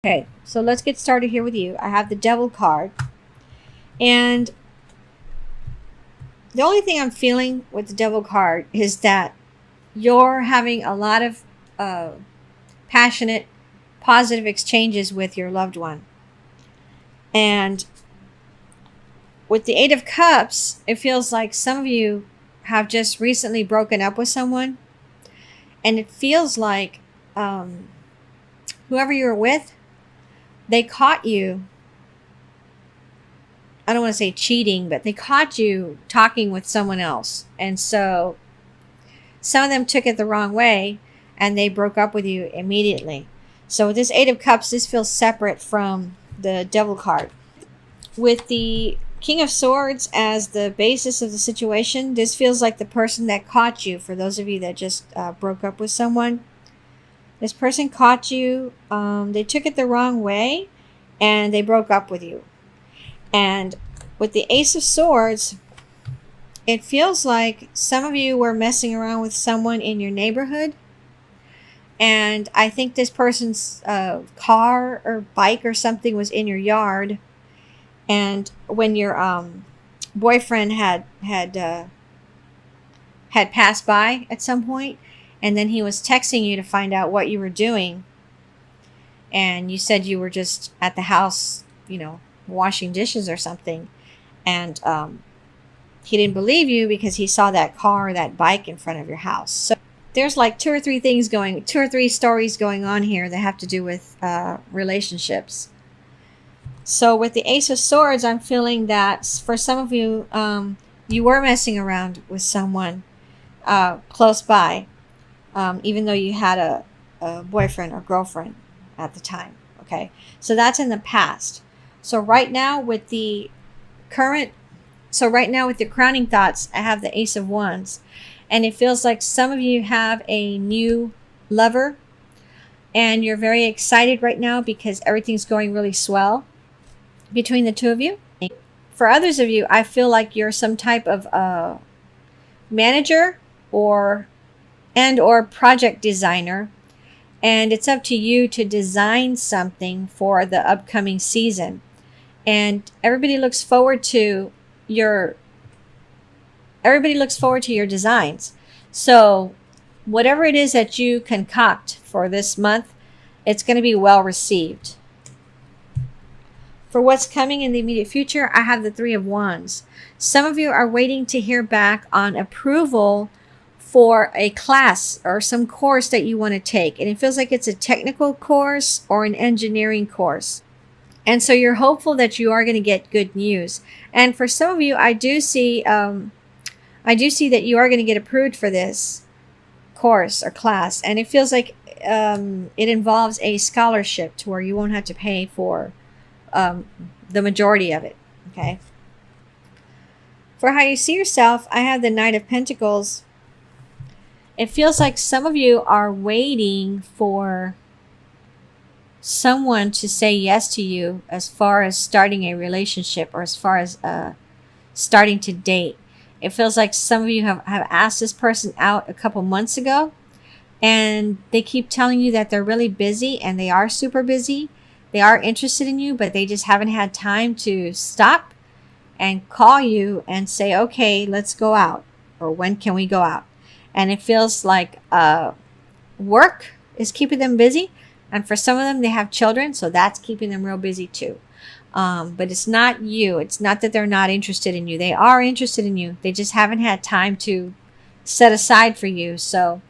Okay, so let's get started here with you. I have the Devil card. And the only thing I'm feeling with the Devil card is that you're having a lot of uh, passionate, positive exchanges with your loved one. And with the Eight of Cups, it feels like some of you have just recently broken up with someone. And it feels like whoever you're with, they caught you. I don't want to say cheating, but they caught you talking with someone else. And so some of them took it the wrong way and they broke up with you immediately. So with this Eight of Cups, this feels separate from the Devil card. With the King of Swords as the basis of the situation, this feels like the person that caught you. For those of you that just broke up with someone, this person caught you. They took it the wrong way and they broke up with you. And with the Ace of Swords, it feels like some of you were messing around with someone in your neighborhood. And I think this person's car or bike or something was in your yard. And when your boyfriend had passed by at some point, and then he was texting you to find out what you were doing. And you said you were just at the house, washing dishes or something. And he didn't believe you because he saw that car or that bike in front of your house. So there's like two or three stories going on here that have to do with relationships. So with the Ace of Swords, I'm feeling that for some of you, you were messing around with someone close by, even though you had a boyfriend or girlfriend at the time. Okay, so that's in the past. So right now with the crowning thoughts, I have the Ace of Wands. And it feels like some of you have a new lover. And you're very excited right now because everything's going really swell between the two of you. For others of you, I feel like you're some type of manager or project designer. And it's up to you to design something for the upcoming season. And everybody looks forward to your designs. So whatever it is that you concoct for this month, it's going to be well received. For what's coming in the immediate future, I have the Three of Wands. Some of you are waiting to hear back on approval for a class or some course that you want to take. And it feels like it's a technical course or an engineering course. And so you're hopeful that you are going to get good news. And for some of you, I do see that you are going to get approved for this course or class. And it feels like it involves a scholarship to where you won't have to pay for the majority of it. Okay. For how you see yourself, I have the Knight of Pentacles. It feels like some of you are waiting for someone to say yes to you as far as starting a relationship or as far as starting to date. It feels like some of you have asked this person out a couple months ago and they keep telling you that they're really busy, and they are super busy. They are interested in you, but they just haven't had time to stop and call you and say, okay, let's go out, or when can we go out? And it feels like work is keeping them busy. And for some of them, they have children, so that's keeping them real busy too. But it's not you. It's not that they're not interested in you. They are interested in you. They just haven't had time to set aside for you. So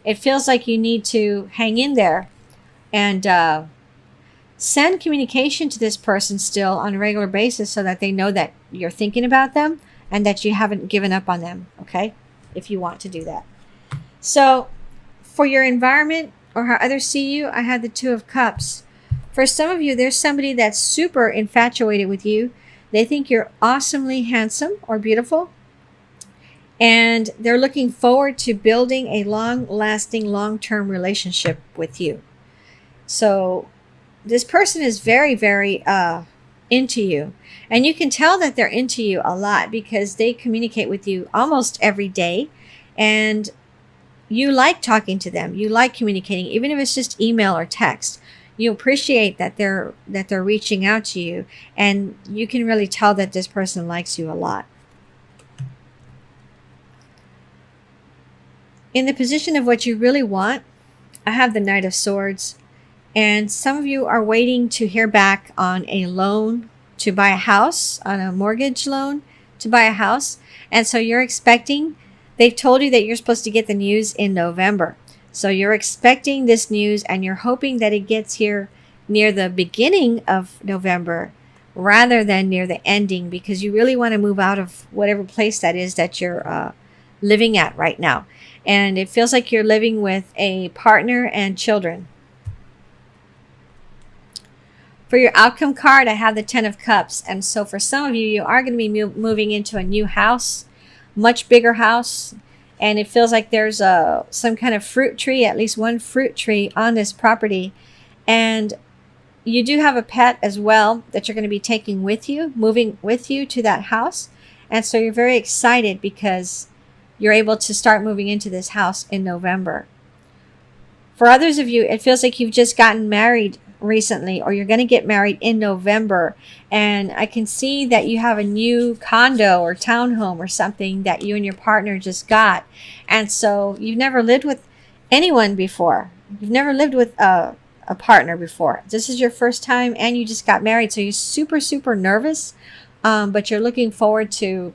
it feels like you need to hang in there and send communication to this person still on a regular basis so that they know that you're thinking about them and that you haven't given up on them, okay? If you want to do that. So for your environment, or how others see you, I had the Two of Cups. For some of you, there's somebody that's super infatuated with you. They think you're awesomely handsome or beautiful. And they're looking forward to building a long-lasting, long-term relationship with you. So this person is very, very into you. And you can tell that they're into you a lot because they communicate with you almost every day. And you like talking to them. You like communicating, even if it's just email or text. you appreciate that they're reaching out to you, and you can really tell that this person likes you a lot. In the position of what you really want, I have the Knight of Swords. And some of you are waiting to hear back on a loan to buy a house, on a mortgage loan to buy a house. And so you're expecting, they've told you that you're supposed to get the news in November. So you're expecting this news and you're hoping that it gets here near the beginning of November rather than near the ending, because you really want to move out of whatever place that is that you're living at right now. And it feels like you're living with a partner and children. For your outcome card, I have the Ten of Cups. And so for some of you, you are going to be moving into a new house, much bigger house. And it feels like there's some kind of fruit tree, at least one fruit tree on this property. And you do have a pet as well that you're going to be taking with you, moving with you to that house. And so you're very excited because you're able to start moving into this house in November. For others of you, it feels like you've just gotten married recently, or you're going to get married in November. And I can see that you have a new condo or townhome or something that you and your partner just got. And so you've never lived with anyone before. You've never lived with a partner before. This is your first time and you just got married. So you're super, super nervous, but you're looking forward to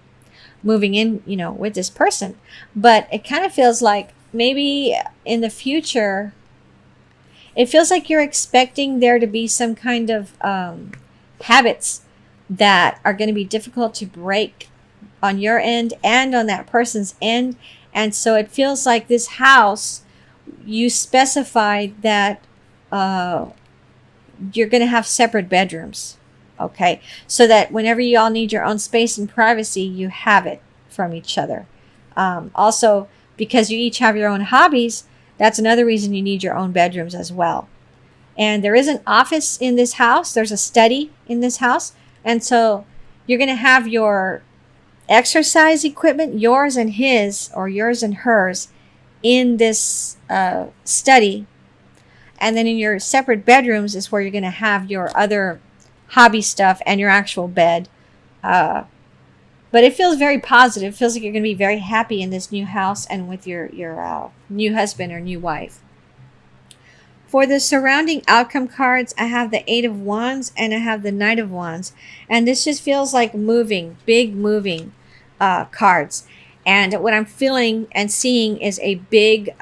moving in, with this person. But it kind of feels like maybe in the future, it feels like you're expecting there to be some kind of habits that are going to be difficult to break on your end and on that person's end. And so it feels like this house, you specified that you're going to have separate bedrooms. Okay. So that whenever you all need your own space and privacy, you have it from each other. Also, because you each have your own hobbies, that's another reason you need your own bedrooms as well. And there is an office in this house. There's a study in this house. And so you're going to have your exercise equipment, yours and his, or yours and hers, in this study. And then in your separate bedrooms is where you're going to have your other hobby stuff and your actual bed. But it feels very positive. It feels like you're going to be very happy in this new house and with your new husband or new wife. For the surrounding outcome cards, I have the Eight of Wands and I have the Knight of Wands. And this just feels like moving, big moving cards. And what I'm feeling and seeing is a big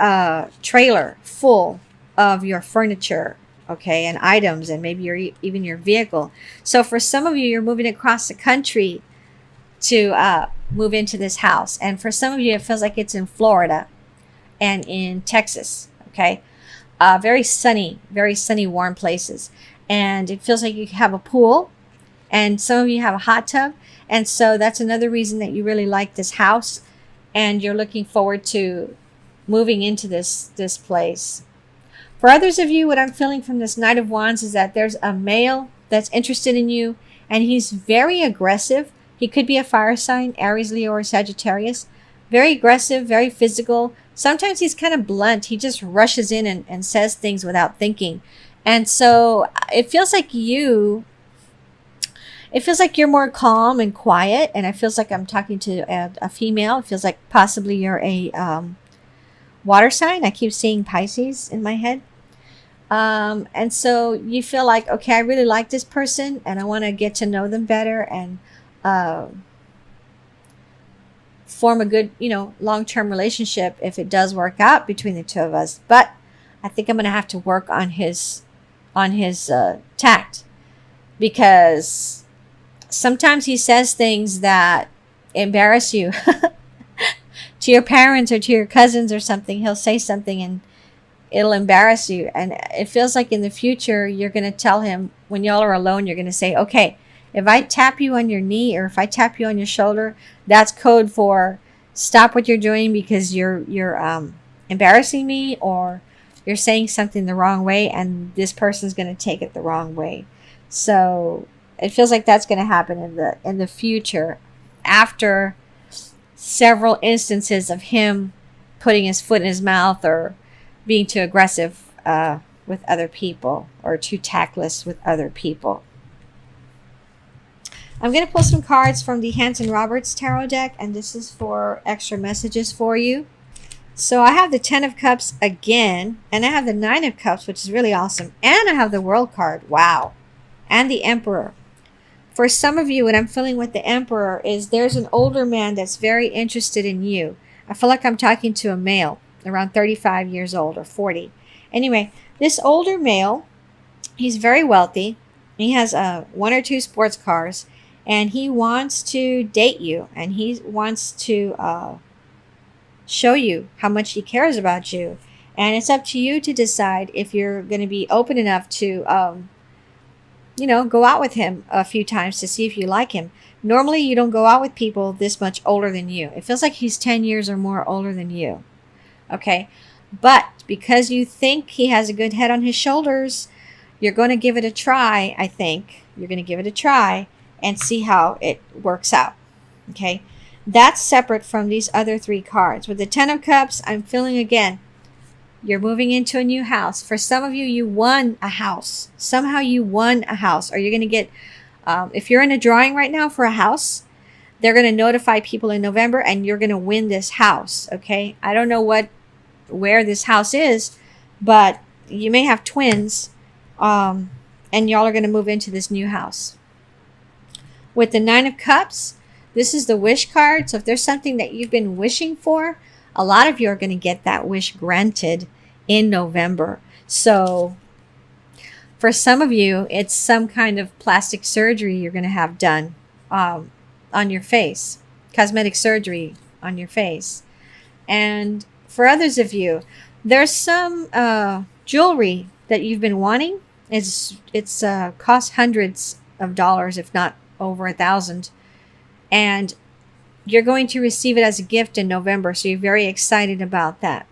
trailer full of your furniture, okay, and items, and maybe even your vehicle. So for some of you, you're moving across the country to move into this house. And for some of you, it feels like it's in Florida and in Texas, okay? Very sunny, warm places. And it feels like you have a pool, and some of you have a hot tub. And so that's another reason that you really like this house, and you're looking forward to moving into this place. For others of you, what I'm feeling from this Knight of Wands is that there's a male that's interested in you, and he's very aggressive. He could be a fire sign, Aries, Leo, or Sagittarius. Very aggressive, very physical. Sometimes he's kind of blunt. He just rushes in and says things without thinking. And so it feels like you're more calm and quiet. And it feels like I'm talking to a female. It feels like possibly you're a water sign. I keep seeing Pisces in my head. And so you feel like, okay, I really like this person and I want to get to know them better and form a good, long-term relationship if it does work out between the two of us. But I think I'm going to have to work on his tact, because sometimes he says things that embarrass you to your parents or to your cousins or something. He'll say something and it'll embarrass you. And it feels like in the future, you're going to tell him when y'all are alone, you're going to say, okay, if I tap you on your knee or if I tap you on your shoulder, that's code for stop what you're doing because you're embarrassing me, or you're saying something the wrong way and this person's going to take it the wrong way. So it feels like that's going to happen in the future after several instances of him putting his foot in his mouth or being too aggressive with other people or too tactless with other people. I'm going to pull some cards from the Hanson Roberts Tarot deck, and this is for extra messages for you. So I have the Ten of Cups again, and I have the Nine of Cups, which is really awesome. And I have the World card. Wow. And the Emperor. For some of you, what I'm feeling with the Emperor is there's an older man that's very interested in you. I feel like I'm talking to a male around 35 years old or 40. Anyway, this older male, he's very wealthy. He has 1 or 2 sports cars, and he wants to date you, and he wants to show you how much he cares about you. And it's up to you to decide if you're going to be open enough to go out with him a few times to see if you like him. Normally, you don't go out with people this much older than you. It feels like he's 10 years or more older than you. Okay? But because you think he has a good head on his shoulders, you're going to give it a try, I think. You're going to give it a try and see how it works out. Okay? That's separate from these other 3 cards. With the Ten of Cups, I'm feeling again, you're moving into a new house. For some of you, you won a house. Somehow you won a house. Or you're going to get, if you're in a drawing right now for a house, they're going to notify people in November and you're going to win this house. Okay? I don't know where this house is, but you may have twins, and y'all are going to move into this new house. With the Nine of Cups, this is the wish card. So if there's something that you've been wishing for, a lot of you are going to get that wish granted in November. So for some of you, it's some kind of plastic surgery you're going to have done on your face, cosmetic surgery on your face. And for others of you, there's some jewelry that you've been wanting. It's cost hundreds of dollars, if not over $1,000. And you're going to receive it as a gift in November, so you're very excited about that.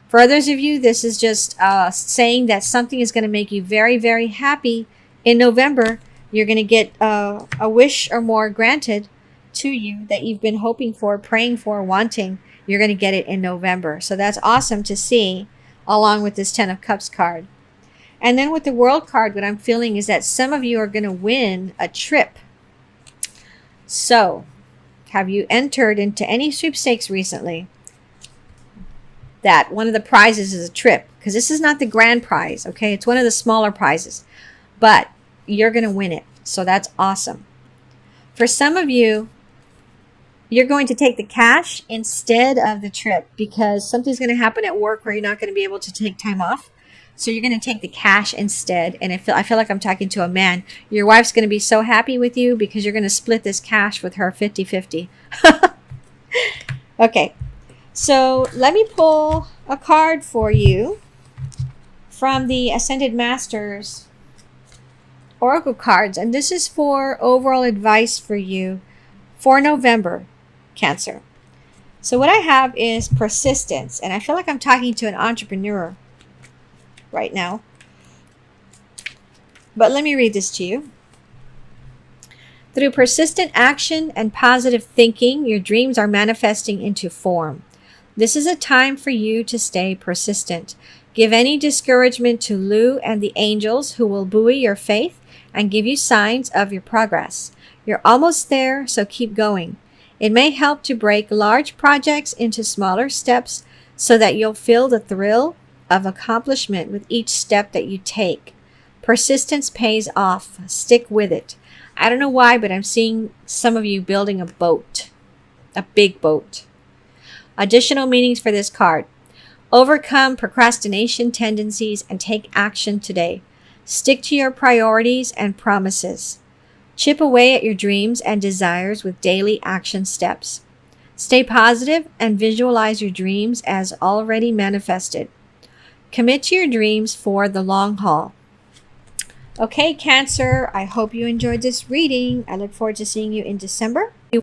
For others of you, this is just saying that something is going to make you very, very happy in November. You're going to get a wish or more granted to you that you've been hoping for, praying for, wanting. You're going to get it in November. So that's awesome to see, along with this Ten of Cups card. And then with the World card, what I'm feeling is that some of you are going to win a trip. So, have you entered into any sweepstakes recently that one of the prizes is a trip? Because this is not the grand prize, okay? It's one of the smaller prizes. But you're going to win it. So that's awesome. For some of you, you're going to take the cash instead of the trip because something's going to happen at work where you're not going to be able to take time off. So you're going to take the cash instead. And I feel like I'm talking to a man. Your wife's going to be so happy with you because you're going to split this cash with her 50-50. Okay. So let me pull a card for you from the Ascended Masters Oracle cards. And this is for overall advice for you for November, Cancer. So what I have is persistence. And I feel like I'm talking to an entrepreneur right now. But let me read this to you. Through persistent action and positive thinking, your dreams are manifesting into form. This is a time for you to stay persistent. Give any discouragement to Lu and the angels who will buoy your faith and give you signs of your progress. You're almost there, so keep going. It may help to break large projects into smaller steps so that you'll feel the thrill of accomplishment with each step that you take. Persistence pays off. Stick with it. I don't know why, but I'm seeing some of you building a boat, a big boat. Additional meanings for this card. Overcome procrastination tendencies and take action today. Stick to your priorities and promises. Chip away at your dreams and desires with daily action steps. Stay positive and visualize your dreams as already manifested. Commit to your dreams for the long haul. Okay, Cancer, I hope you enjoyed this reading. I look forward to seeing you in December.